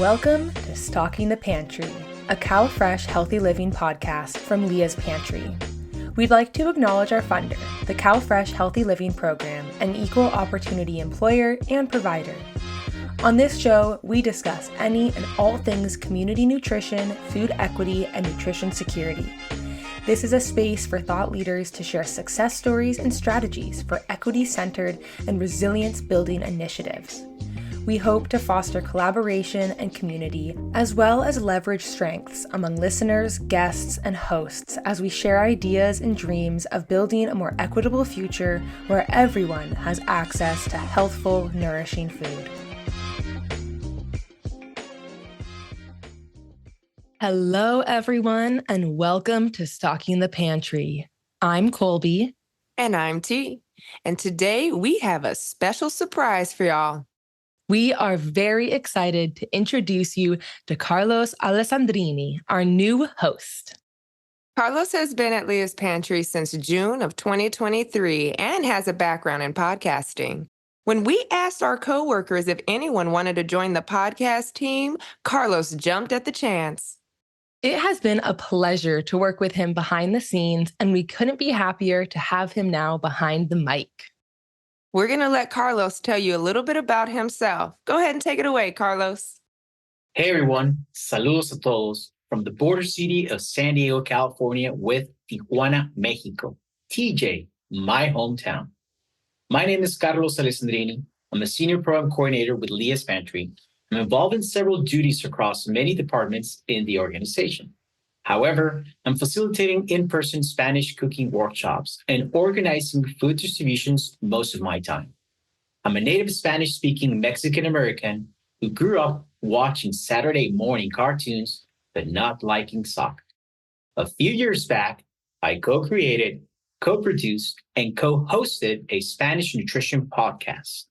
Welcome to Stocking the Pantry, a CalFresh Healthy Living podcast from Leah's Pantry. We'd like to acknowledge our funder, the CalFresh Healthy Living Program, an equal opportunity employer and provider. On this show, we discuss any and all things community nutrition, food equity, and nutrition security. This is a space for thought leaders to share success stories and strategies for equity-centered and resilience-building initiatives. We hope to foster collaboration and community, as well as leverage strengths among listeners, guests, and hosts as we share ideas and dreams of building a more equitable future where everyone has access to healthful, nourishing food. Hello, everyone, and welcome to Stocking the Pantry. I'm Colby. And I'm T. And today we have a special surprise for y'all. We are very excited to introduce you to Carlos Alessandrini, our new host. Carlos has been at Leah's Pantry since June of 2023 and has a background in podcasting. When we asked our coworkers if anyone wanted to join the podcast team, Carlos jumped at the chance. It has been a pleasure to work with him behind the scenes, and we couldn't be happier to have him now behind the mic. We're going to let Carlos tell you a little bit about himself. Go ahead and take it away, Carlos. Hey everyone, saludos a todos from the border city of San Diego, California with Tijuana, Mexico, TJ, my hometown. My name is Carlos Alessandrini. I'm a senior program coordinator with Leah's Pantry. I'm involved in several duties across many departments in the organization. However, I'm facilitating in-person Spanish cooking workshops and organizing food distributions most of my time. I'm a native Spanish-speaking Mexican-American who grew up watching Saturday morning cartoons, but not liking soccer. A few years back, I co-created, co-produced, and co-hosted a Spanish nutrition podcast.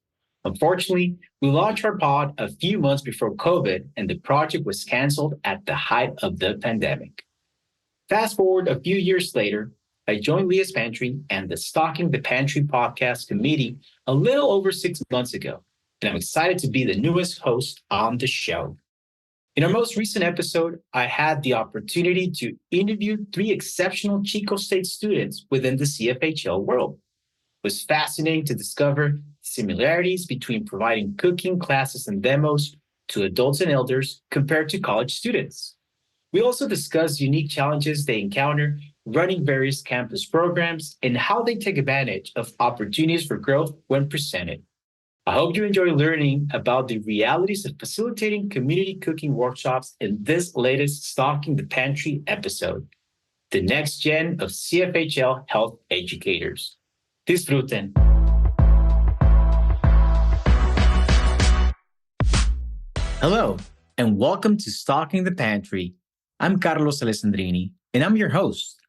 Unfortunately, we launched our pod a few months before COVID, and the project was canceled at the height of the pandemic. Fast forward a few years later, I joined Leah's Pantry and the Stocking the Pantry podcast committee a little over 6 months ago, and I'm excited to be the newest host on the show. In our most recent episode, I had the opportunity to interview 3 exceptional Chico State students within the CFHL world. It was fascinating to discover similarities between providing cooking classes and demos to adults and elders compared to college students. We also discussed unique challenges they encounter running various campus programs and how they take advantage of opportunities for growth when presented. I hope you enjoy learning about the realities of facilitating community cooking workshops in this latest Stocking the Pantry episode, the next gen of CFHL health educators. Disfruten. Hello, and welcome to Stocking the Pantry. I'm Carlos Alessandrini, and I'm your host.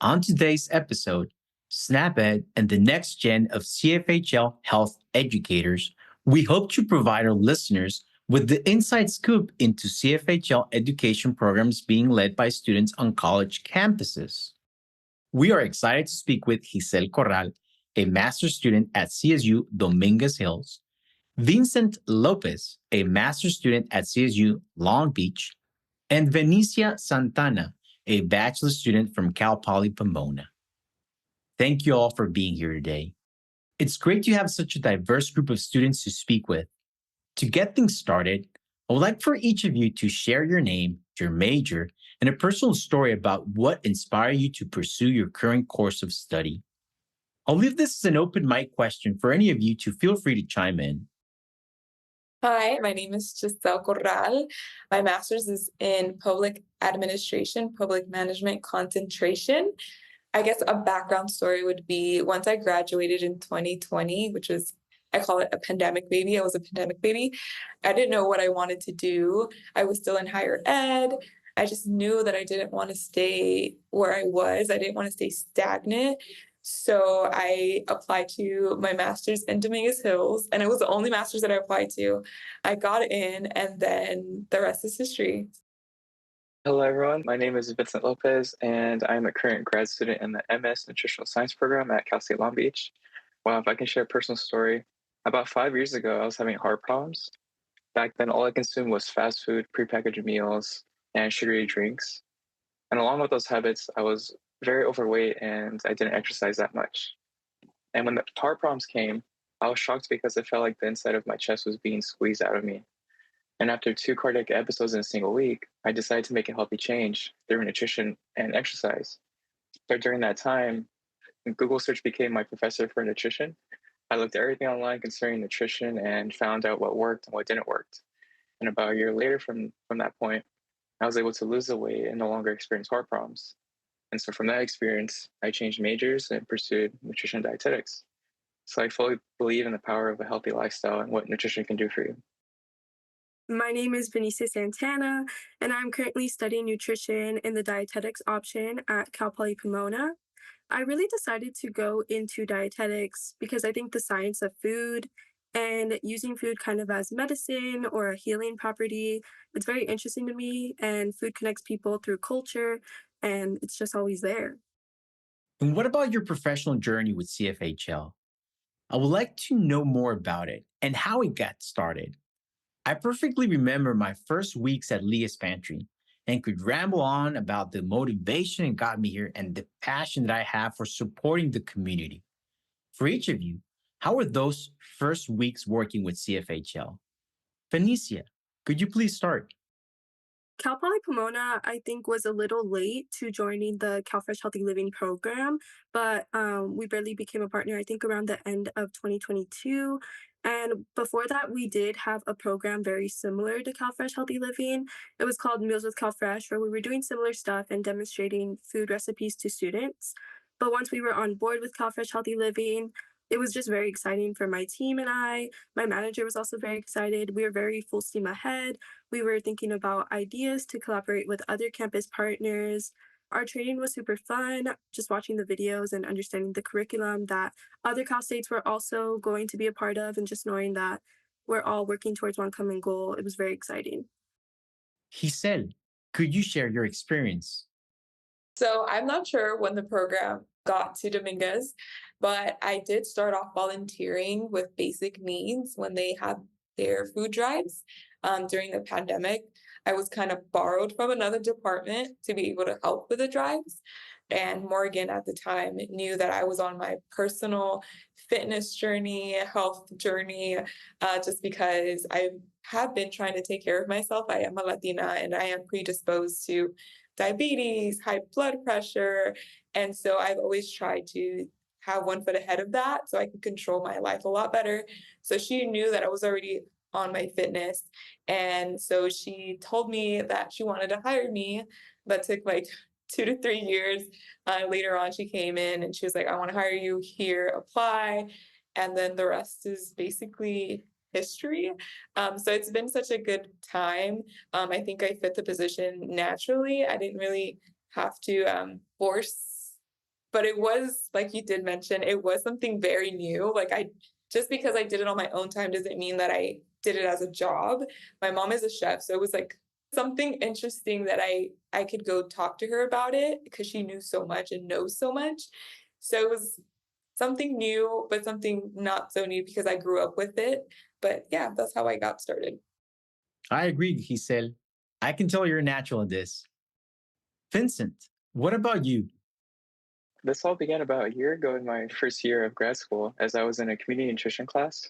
On today's episode, SNAP-Ed and the next gen of CFHL health educators, we hope to provide our listeners with the inside scoop into CFHL education programs being led by students on college campuses. We are excited to speak with Giselle Corral, a master's student at CSU Dominguez Hills, Vincent Lopez, a master's student at CSU Long Beach, and Venicia Santana, a bachelor student from Cal Poly Pomona. Thank you all for being here today. It's great to have such a diverse group of students to speak with. To get things started, I would like for each of you to share your name, your major, and a personal story about what inspired you to pursue your current course of study. I'll leave this as an open mic question for any of you to feel free to chime in. Hi, my name is Giselle Corral. My master's is in public administration, public management concentration. I guess a background story would be once I graduated in 2020, which was, I call it a pandemic baby. I was a pandemic baby. I didn't know what I wanted to do. I was still in higher ed. I just knew that I didn't want to stay where I was. I didn't want to stay stagnant. So I applied to my master's in Dominguez Hills, and it was the only master's that I applied to. I got in, and then the rest is history. Hello, everyone. My name is Vincent Lopez, and I'm a current grad student in the MS Nutritional Science program at Cal State Long Beach. Wow, if I can share a personal story. About 5 years ago, I was having heart problems, Back then, all I consumed was fast food, prepackaged meals, and sugary drinks. And along with those habits, I was very overweight and I didn't exercise that much. And when the heart problems came, I was shocked because it felt like the inside of my chest was being squeezed out of me. And after 2 cardiac episodes in a single week, I decided to make a healthy change through nutrition and exercise. But during that time, Google search became my professor for nutrition. I looked at everything online concerning nutrition and found out what worked and what didn't work. And about a year later from that point, I was able to lose the weight and no longer experience heart problems. And so from that experience, I changed majors and pursued nutrition and dietetics. So I fully believe in the power of a healthy lifestyle and what nutrition can do for you. My name is Venicia Santana, and I'm currently studying nutrition in the dietetics option at Cal Poly Pomona. I really decided to go into dietetics because I think the science of food and using food kind of as medicine or a healing property, it's very interesting to me, and food connects people through culture, and it's just always there. And what about your professional journey with CFHL? I would like to know more about it and how it got started. I perfectly remember my first weeks at Leah's Pantry and could ramble on about the motivation that got me here and the passion that I have for supporting the community. For each of you, how were those first weeks working with CFHL? Venicia, could you please start? Cal Poly Pomona, I think, was a little late to joining the CalFresh Healthy Living program, but we barely became a partner, I think, around the end of 2022. And before that, we did have a program very similar to CalFresh Healthy Living. It was called Meals with CalFresh, where we were doing similar stuff and demonstrating food recipes to students. But once we were on board with CalFresh Healthy Living, it was just very exciting for my team and I. My manager was also very excited. We were very full steam ahead. We were thinking about ideas to collaborate with other campus partners. Our training was super fun, just watching the videos and understanding the curriculum that other Cal States were also going to be a part of, and just knowing that we're all working towards one common goal. It was very exciting. Giselle, could you share your experience? So I'm not sure when the program got to Dominguez, but I did start off volunteering with basic needs when they had their food drives during the pandemic. I was kind of borrowed from another department to be able to help with the drives. And Morgan at the time knew that I was on my personal fitness journey, health journey, just because I have been trying to take care of myself. I am a Latina and I am predisposed to diabetes, high blood pressure. And so I've always tried to have one foot ahead of that so I can control my life a lot better. So she knew that I was already on my fitness. And so she told me that she wanted to hire me, but took like 2 to 3 years. Later on, she came in and she was like, I want to hire you here, apply. And then the rest is basically history. So it's been such a good time. I think I fit the position naturally. I didn't really have to force, but it was, like you did mention, it was something very new. Like just because I did it on my own time doesn't mean that I did it as a job. My mom is a chef, so it was like something interesting that I could go talk to her about it because she knew so much and knows so much. So it was something new, but something not so new because I grew up with it. But yeah, that's how I got started. I agree, Giselle. I can tell you're natural at this. Vincent, what about you? This all began about a year ago in my first year of grad school as I was in a community nutrition class.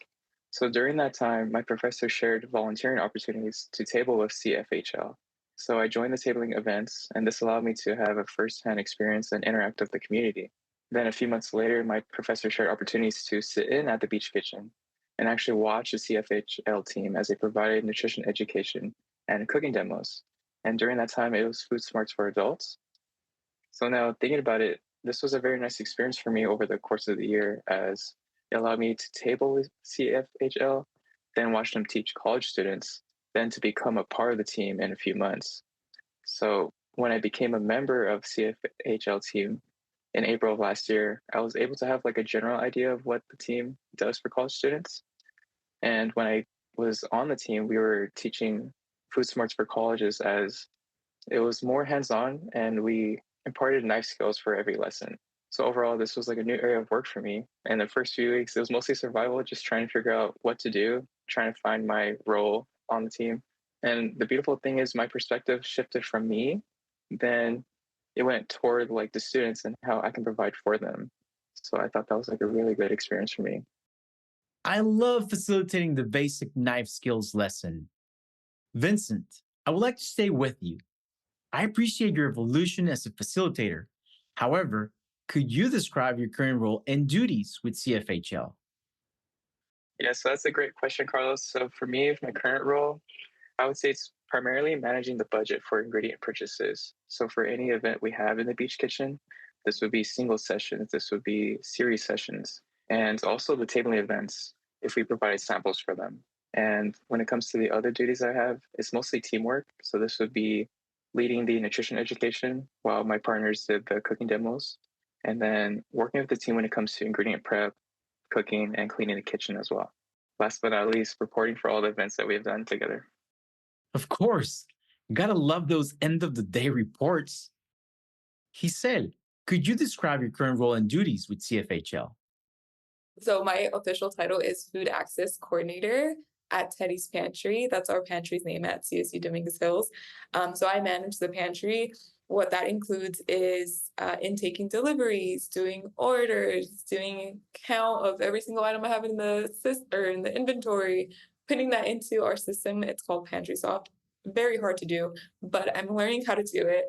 So during that time, my professor shared volunteering opportunities to table with CFHL. So I joined the tabling events, and this allowed me to have a firsthand experience and interact with the community. Then a few months later, my professor shared opportunities to sit in at the beach kitchen and actually watch the CFHL team as they provided nutrition education and cooking demos. And during that time, it was food smarts for adults. So now thinking about it, this was a very nice experience for me over the course of the year as it allowed me to table with CFHL, then watch them teach college students, then to become a part of the team in a few months. So when I became a member of CFHL team in April of last year, I was able to have like a general idea of what the team does for college students. And when I was on the team, we were teaching food smarts for colleges as it was more hands-on and we imparted knife skills for every lesson. So overall, this was like a new area of work for me. And the first few weeks, it was mostly survival, just trying to figure out what to do, trying to find my role on the team. And the beautiful thing is my perspective shifted from me, then it went toward like the students and how I can provide for them. So I thought that was like a really good experience for me. I love facilitating the basic knife skills lesson. Vincent, I would like to stay with you. I appreciate your evolution as a facilitator. However, could you describe your current role and duties with CFHL? Yeah, so that's a great question, Carlos. So for me, with my current role, I would say it's primarily managing the budget for ingredient purchases. So for any event we have in the beach kitchen, this would be single sessions, this would be series sessions, and also the tabling events if we provide samples for them. And when it comes to the other duties I have, it's mostly teamwork. So this would be leading the nutrition education while my partners did the cooking demos, and then working with the team when it comes to ingredient prep, cooking, and cleaning the kitchen as well. Last but not least, reporting for all the events that we have done together. Of course, you gotta love those end of the day reports. Giselle, could you describe your current role and duties with CFHL? So my official title is Food Access Coordinator at Teddy's Pantry. That's our pantry's name at CSU Dominguez Hills. So I manage the pantry. What that includes is intaking deliveries, doing orders, doing count of every single item I have in the in the inventory, putting that into our system. It's called PantrySoft. Very hard to do, but I'm learning how to do it.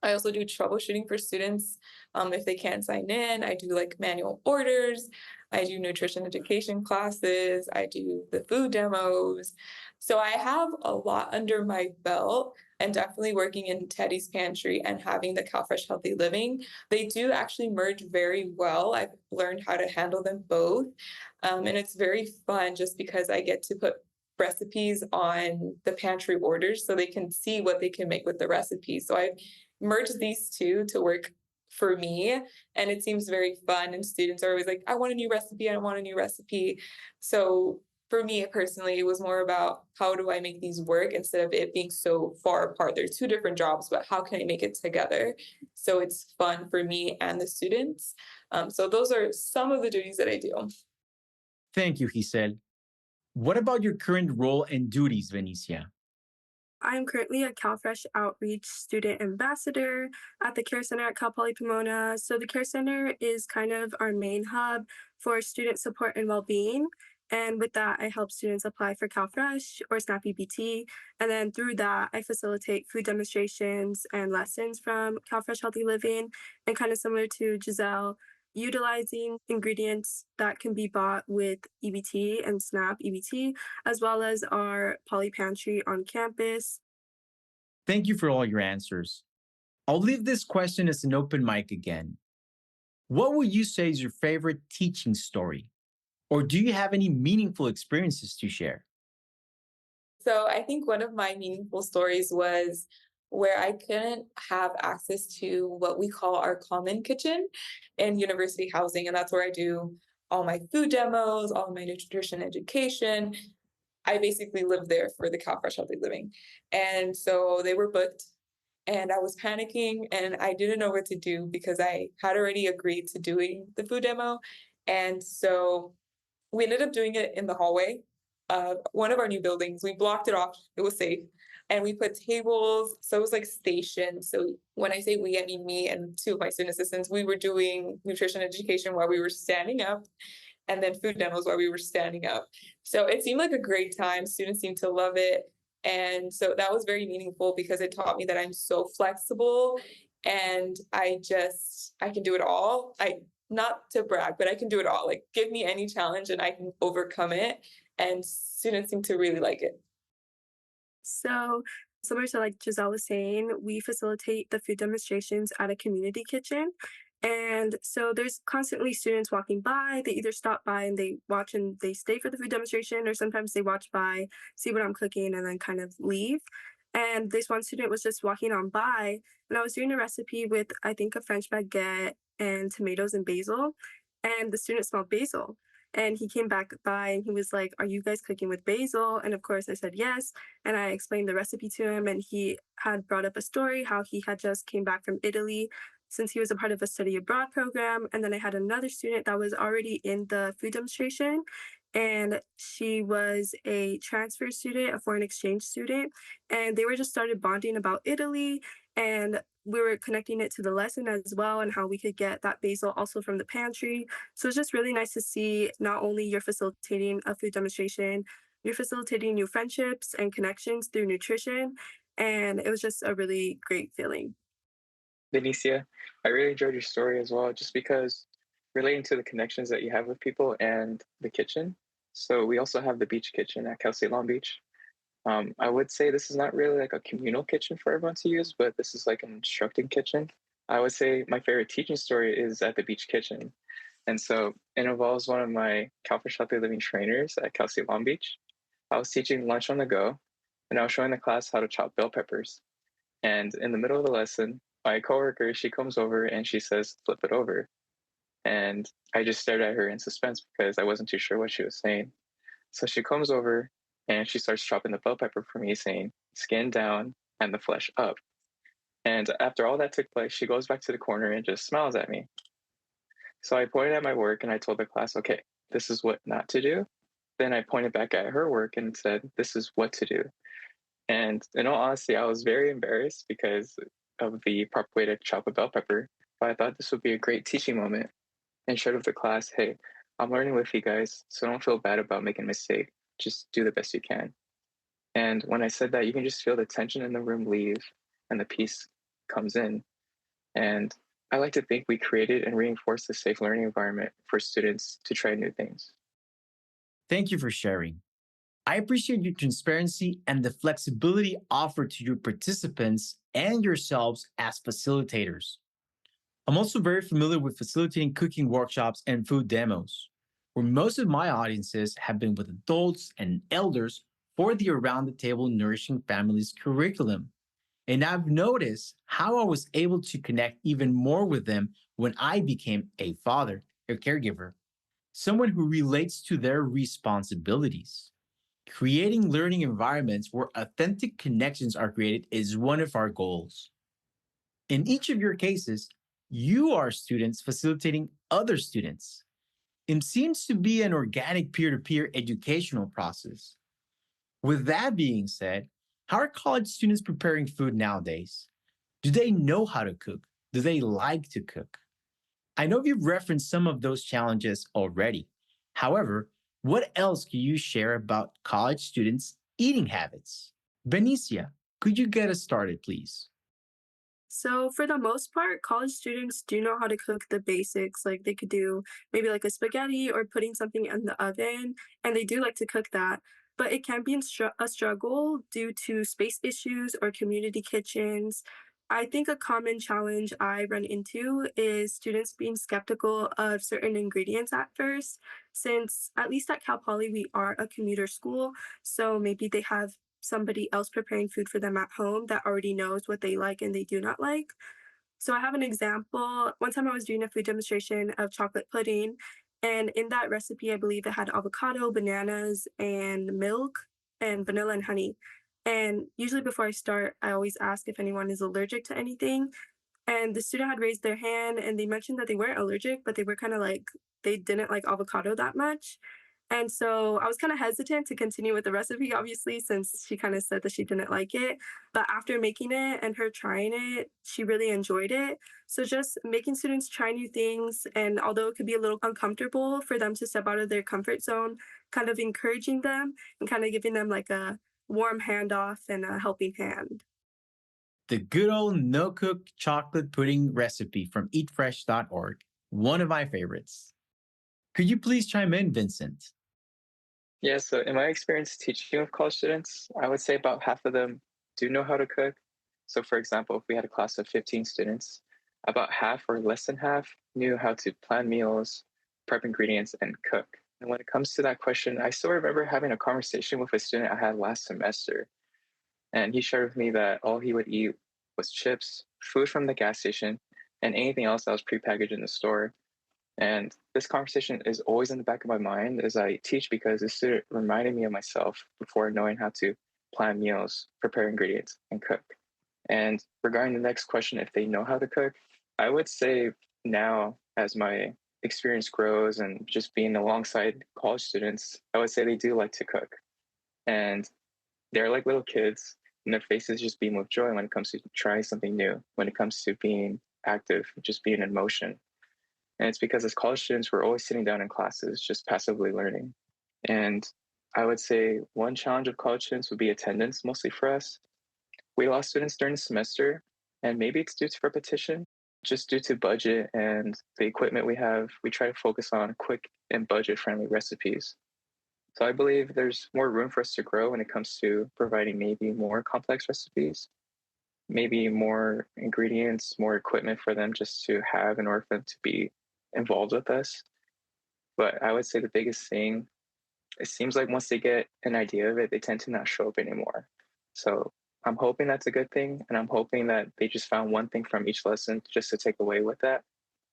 I also do troubleshooting for students if they can't sign in. I do like manual orders. I do nutrition education classes. I do the food demos. So I have a lot under my belt, and definitely working in Teddy's Pantry and having the CalFresh Healthy Living. They do actually merge very well. I've learned how to handle them both. And it's very fun just because I get to put recipes on the pantry orders so they can see what they can make with the recipe. So I've merged these two to work for me, and it seems very fun, and students are always like, I want a new recipe, I want a new recipe. So for me personally, it was more about how do I make these work instead of it being so far apart. They're two different jobs, but how can I make it together so it's fun for me and the students? So those are some of the duties that I do. Thank you, Giselle. What about your current role and duties, Venicia? I'm currently a CalFresh Outreach Student Ambassador at the Care Center at Cal Poly Pomona. So the Care Center is kind of our main hub for student support and well-being. And with that, I help students apply for CalFresh or SNAP EBT. And then through that, I facilitate food demonstrations and lessons from CalFresh Healthy Living, and kind of similar to Giselle, utilizing ingredients that can be bought with EBT and SNAP EBT, as well as our poly pantry on campus. Thank you for all your answers. I'll leave this question as an open mic again. What would you say is your favorite teaching story? Or do you have any meaningful experiences to share? So I think one of my meaningful stories was where I couldn't have access to what we call our common kitchen in university housing. And that's where I do all my food demos, all my nutrition education. I basically lived there for the CalFresh Healthy Living. And so they were booked, and I was panicking and I didn't know what to do because I had already agreed to doing the food demo. And so we ended up doing it in the hallway of one of our new buildings. We blocked it off. It was safe. And we put tables. So it was like stations. So when I say we, I mean me and two of my student assistants. We were doing nutrition education while we were standing up, and then food demos while we were standing up. So it seemed like a great time. Students seemed to love it. And so that was very meaningful because it taught me that I'm so flexible and I can do it all. Not to brag, but I can do it all. Like, give me any challenge and I can overcome it. And students seem to really like it. So, similar to like Giselle was saying, we facilitate the food demonstrations at a community kitchen. And so there's constantly students walking by. They either stop by and they watch and they stay for the food demonstration, or sometimes they watch by, see what I'm cooking, and then kind of leave. And this one student was just walking on by, and I was doing a recipe with, I think, a French baguette and tomatoes and basil. And the student smelled basil. And he came back by and he was like, "Are you guys cooking with basil?" And of course I said yes. And I explained the recipe to him, and he had brought up a story how he had just came back from Italy since he was a part of a study abroad program. And then I had another student that was already in the food demonstration, and she was a transfer student, a foreign exchange student, and they were just started bonding about Italy, and we were connecting it to the lesson as well and how we could get that basil also from the pantry. So it's just really nice to see not only you're facilitating a food demonstration, you're facilitating new friendships and connections through nutrition, and it was just a really great feeling. Venicia, I really enjoyed your story as well, just because relating to the connections that you have with people and the kitchen. So we also have the beach kitchen at Cal State Long Beach. I would say this is not really like a communal kitchen for everyone to use, but this is like an instructing kitchen. I would say my favorite teaching story is at the beach kitchen. And so it involves one of my CalFresh Healthy Living trainers at Cal State Long Beach. I was teaching lunch on the go, and I was showing the class how to chop bell peppers. And in the middle of the lesson, my coworker, she comes over and she says, flip it over. And I just stared at her in suspense because I wasn't too sure what she was saying. So she comes over and she starts chopping the bell pepper for me, saying, skin down and the flesh up. And after all that took place, she goes back to the corner and just smiles at me. So I pointed at my work and I told the class, okay, this is what not to do. Then I pointed back at her work and said, this is what to do. And in all honesty, I was very embarrassed because of the proper way to chop a bell pepper. But I thought this would be a great teaching moment and shared with the class, hey, I'm learning with you guys, so don't feel bad about making a mistake. Just do the best you can. And when I said that, you can just feel the tension in the room leave and the peace comes in. And I like to think we created and reinforced a safe learning environment for students to try new things. Thank you for sharing. I appreciate your transparency and the flexibility offered to your participants and yourselves as facilitators. I'm also very familiar with facilitating cooking workshops and food demos, where most of my audiences have been with adults and elders for the Around the Table Nourishing Families curriculum. And I've noticed how I was able to connect even more with them when I became a father, a caregiver, someone who relates to their responsibilities. Creating learning environments where authentic connections are created is one of our goals. In each of your cases, you are students facilitating other students. It seems to be an organic peer-to-peer educational process. With that being said, how are college students preparing food nowadays? Do they know how to cook? Do they like to cook? I know you've referenced some of those challenges already. However, what else can you share about college students' eating habits? Benicia, could you get us started, please? So for the most part, college students do know how to cook the basics. Like they could do maybe like a spaghetti or putting something in the oven, and they do like to cook that. But it can be a struggle due to space issues or community kitchens. I think a common challenge I run into is students being skeptical of certain ingredients at first, since at least at Cal Poly, we are a commuter school. So maybe they have somebody else preparing food for them at home that already knows what they like and they do not like. So I have an example. One time I was doing a food demonstration of chocolate pudding, and in that recipe, I believe it had avocado, bananas, and milk, and vanilla and honey. And usually before I start, I always ask if anyone is allergic to anything. And the student had raised their hand and they mentioned that they weren't allergic, but they were kind of like, they didn't like avocado that much. And so I was kind of hesitant to continue with the recipe, obviously, since she kind of said that she didn't like it. But after making it and her trying it, she really enjoyed it. So just making students try new things. And although it could be a little uncomfortable for them to step out of their comfort zone, kind of encouraging them and kind of giving them like a warm handoff and a helping hand. The good old no-cook chocolate pudding recipe from eatfresh.org, one of my favorites. Could you please chime in, Vincent? Yeah, so in my experience teaching with college students, I would say about half of them do know how to cook. So for example, if we had a class of 15 students, about half or less than half knew how to plan meals, prep ingredients, and cook. And when it comes to that question, I still remember having a conversation with a student I had last semester. And he shared with me that all he would eat was chips, food from the gas station, and anything else that was prepackaged in the store. And this conversation is always in the back of my mind as I teach because this student reminded me of myself before knowing how to plan meals, prepare ingredients, and cook. And regarding the next question, if they know how to cook, I would say now, as my experience grows and just being alongside college students, I would say they do like to cook. And they're like little kids, and their faces just beam with joy when it comes to trying something new, when it comes to being active, just being in motion. And it's because as college students, we're always sitting down in classes, just passively learning. And I would say one challenge of college students would be attendance, mostly for us. We lost students during the semester, and maybe it's due to repetition, just due to budget and the equipment we have. We try to focus on quick and budget friendly recipes. So I believe there's more room for us to grow when it comes to providing maybe more complex recipes, maybe more ingredients, more equipment for them just to have in order for them to be involved with us. But I would say the biggest thing, it seems like once they get an idea of it, they tend to not show up anymore. So I'm hoping that's a good thing. And I'm hoping that they just found one thing from each lesson just to take away with that.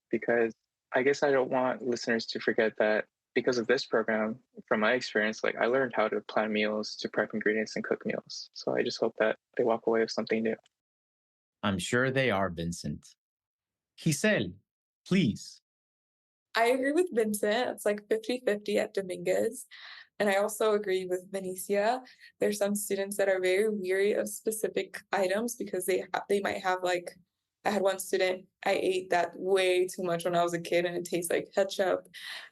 Because I guess I don't want listeners to forget that because of this program, from my experience, like I learned how to plan meals, to prep ingredients and cook meals. So I just hope that they walk away with something new. I'm sure they are, Vincent. Giselle, please. I agree with Vincent. It's like 50-50 at Dominguez. And I also agree with Venicia. There's some students that are very weary of specific items because they might have like, I had one student, I ate that way too much when I was a kid and it tastes like ketchup.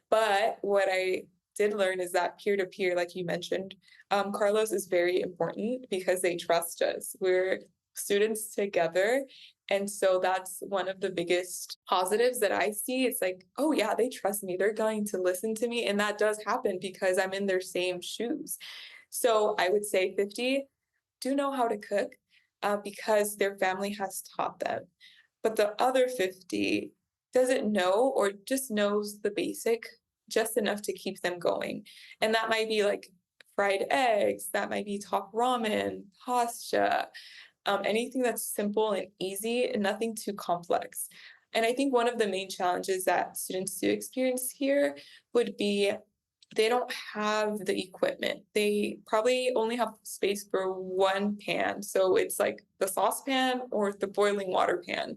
But what I did learn is that peer-to-peer, like you mentioned, Carlos, is very important because they trust us. We're students together. And so that's one of the biggest positives that I see. It's like, oh yeah, they trust me. They're going to listen to me. And that does happen because I'm in their same shoes. So I would say 50 do know how to cook because their family has taught them. But the other 50 doesn't know or just knows the basic just enough to keep them going. And that might be like fried eggs, that might be top ramen, pasta, anything that's simple and easy and nothing too complex. And I think one of the main challenges that students do experience here would be they don't have the equipment. They probably only have space for one pan. So it's like the saucepan or the boiling water pan.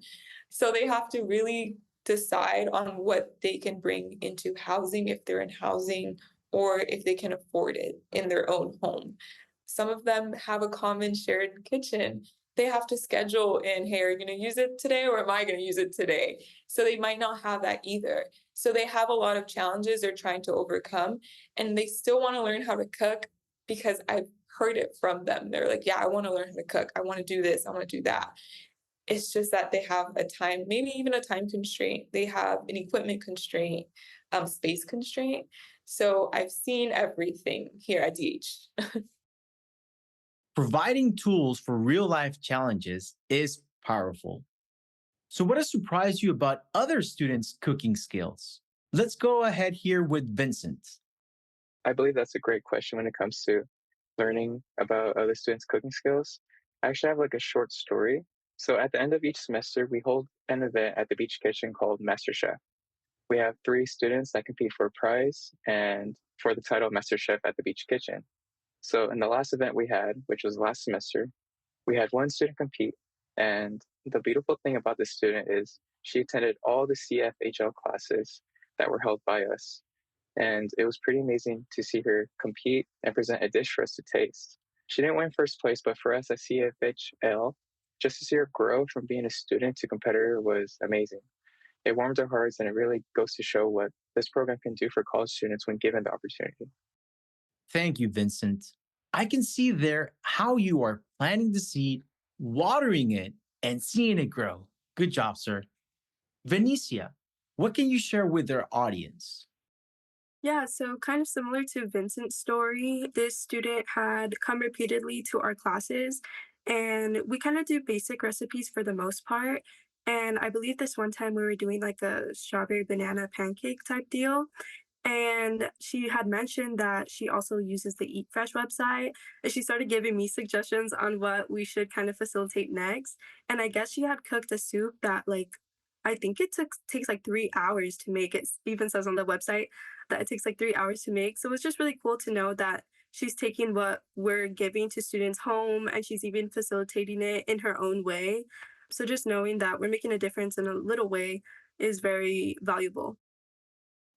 So they have to really decide on what they can bring into housing if they're in housing or if they can afford it in their own home. Some of them have a common shared kitchen. They have to schedule in, hey, are you going to use it today or am I going to use it today? So they might not have that either. So they have a lot of challenges they're trying to overcome and they still want to learn how to cook because I've heard it from them. They're like, yeah, I want to learn how to cook. I want to do this. I want to do that. It's just that they have a time, maybe even a time constraint. They have an equipment constraint, space constraint. So I've seen everything here at DH. Providing tools for real life challenges is powerful. So, what has surprised you about other students' cooking skills? Let's go ahead here with Vincent. I believe that's a great question when it comes to learning about other students' cooking skills. I actually have like a short story. So at the end of each semester, we hold an event at the Beach Kitchen called Master Chef. We have 3 students that compete for a prize and for the title of Master Chef at the Beach Kitchen. So in the last event we had, which was last semester, we had one student compete. And the beautiful thing about this student is she attended all the CFHL classes that were held by us. And it was pretty amazing to see her compete and present a dish for us to taste. She didn't win first place, but for us at CFHL, just to see her grow from being a student to competitor was amazing. It warmed our hearts and it really goes to show what this program can do for college students when given the opportunity. Thank you, Vincent. I can see there how you are planting the seed, watering it, and seeing it grow. Good job, sir. Venicia, what can you share with our audience? Yeah, so kind of similar to Vincent's story, this student had come repeatedly to our classes, and we kind of do basic recipes for the most part. And I believe this one time we were doing like a strawberry banana pancake type deal. And she had mentioned that she also uses the Eat Fresh website, and she started giving me suggestions on what we should kind of facilitate next. And I guess she had cooked a soup that like I think it takes like 3 hours to make. It even says on the website that it takes like 3 hours to make. So it's just really cool to know that she's taking what we're giving to students home and she's even facilitating it in her own way. So just knowing that we're making a difference in a little way is very valuable.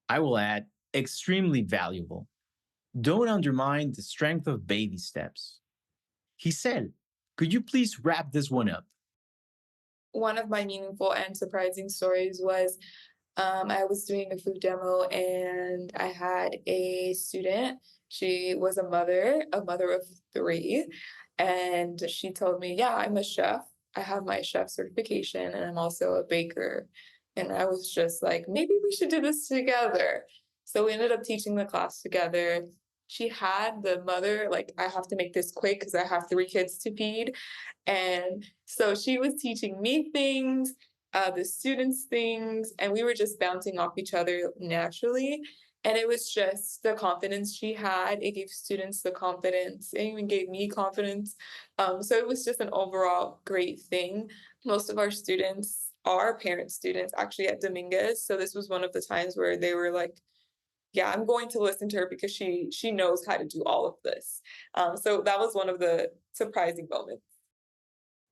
I will add, extremely valuable. Don't undermine the strength of baby steps. Giselle, could you please wrap this one up? One of my meaningful and surprising stories was I was doing a food demo and I had a student. She was a mother of three, and she told me, yeah, I'm a chef. I have my chef certification and I'm also a baker. And I was just like, maybe we should do this together. So we ended up teaching the class together. She had the mother, like, I have to make this quick because I have 3 kids to feed. And so she was teaching me things, the students things, and we were just bouncing off each other naturally. And it was just the confidence she had. It gave students the confidence. It even gave me confidence. So it was just an overall great thing. Most of our students are parent students actually at Dominguez. So this was one of the times where they were like, yeah, I'm going to listen to her because she knows how to do all of this. So that was one of the surprising moments.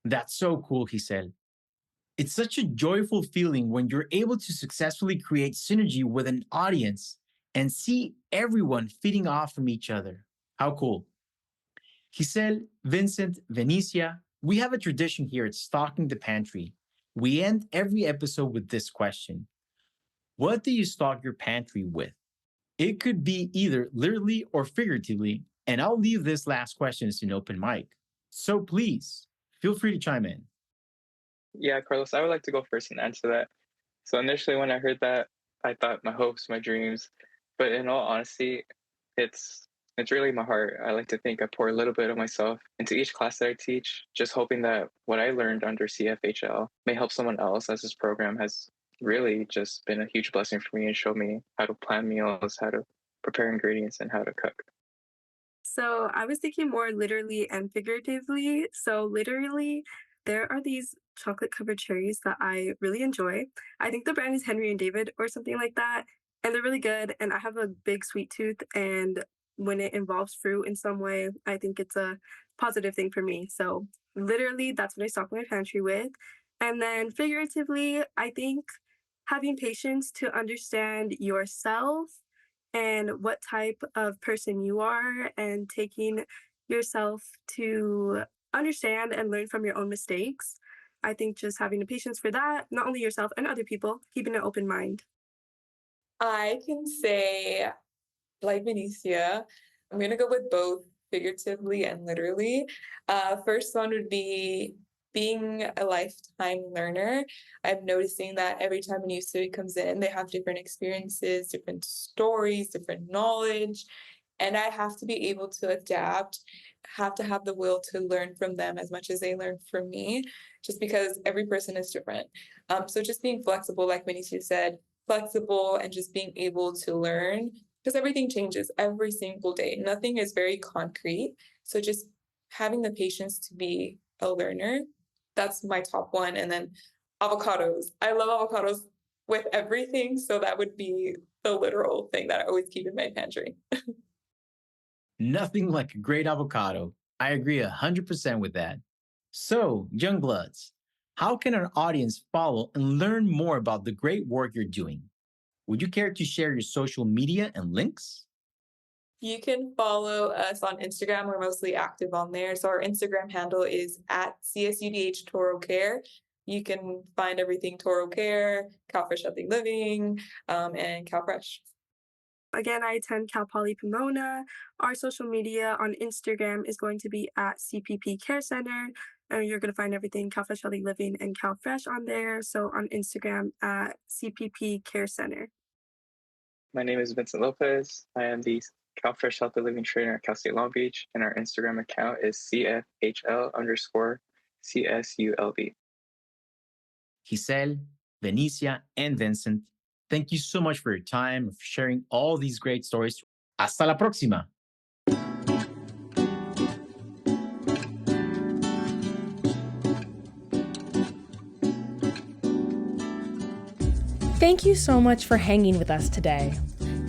That's so cool, Giselle. It's such a joyful feeling when you're able to successfully create synergy with an audience and see everyone feeding off from each other. How cool. Giselle, Vincent, Venicia, we have a tradition here at Stocking the Pantry. We end every episode with this question. What do you stock your pantry with? It could be either literally or figuratively, and I'll leave this last question as an open mic. So please, feel free to chime in. Yeah, Carlos, I would like to go first and answer that. So initially when I heard that, I thought my hopes, my dreams, but in all honesty, it's really my heart. I like to think I pour a little bit of myself into each class that I teach, just hoping that what I learned under CFHL may help someone else, as this program has really just been a huge blessing for me and showed me how to plan meals, how to prepare ingredients, and how to cook. So I was thinking more literally and figuratively. So literally, there are these chocolate covered cherries that I really enjoy. I think the brand is Henry and David or something like that. And they're really good. And I have a big sweet tooth. And when it involves fruit in some way, I think it's a positive thing for me. So literally, that's what I stock my pantry with. And then figuratively, I think having patience to understand yourself and what type of person you are, and taking yourself to understand and learn from your own mistakes. I think just having the patience for that, not only yourself and other people, keeping an open mind. I can say, like Benicia, I'm gonna go with both figuratively and literally. First one would be being a lifetime learner. I'm noticing that every time a new student comes in, they have different experiences, different stories, different knowledge, and I have to be able to adapt, have to have the will to learn from them as much as they learn from me, just because every person is different. So just being flexible, like Benicia said, flexible and just being able to learn because everything changes every single day. Nothing is very concrete. So just having the patience to be a learner, that's my top one. And then avocados. I love avocados with everything. So that would be the literal thing that I always keep in my pantry. Nothing like a great avocado. I agree 100% with that. So, young bloods, how can our audience follow and learn more about the great work you're doing? Would you care to share your social media and links? You can follow us on Instagram. We're mostly active on there. So our Instagram handle is at CSUDH Toro Care. You can find everything Toro Care, CalFresh Healthy Living, and CalFresh. Again, I attend Cal Poly Pomona. Our social media on Instagram is going to be at CPP Care Center. And you're going to find everything CalFresh Healthy Living and CalFresh on there. So on Instagram at CPP Care Center. My name is Vincent Lopez. I am the CalFresh Healthy Living Trainer at Cal State Long Beach, and our Instagram account is CFHL_CSULB. Giselle, Venicia, and Vincent, thank you so much for your time and for sharing all these great stories. Hasta la próxima. Thank you so much for hanging with us today.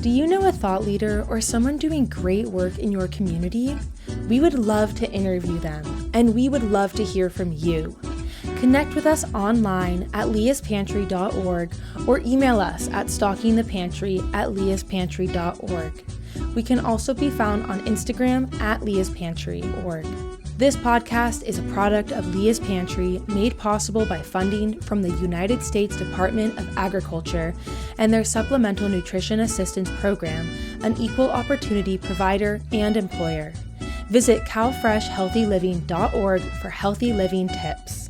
Do you know a thought leader or someone doing great work in your community? We would love to interview them, and we would love to hear from you. Connect with us online at leaspantry.org or email us at stockingthepantry@leaspantry.org. We can also be found on Instagram at leaspantry.org. This podcast is a product of Leah's Pantry, made possible by funding from the United States Department of Agriculture and their Supplemental Nutrition Assistance Program, an equal opportunity provider and employer. Visit calfreshhealthyliving.org for healthy living tips.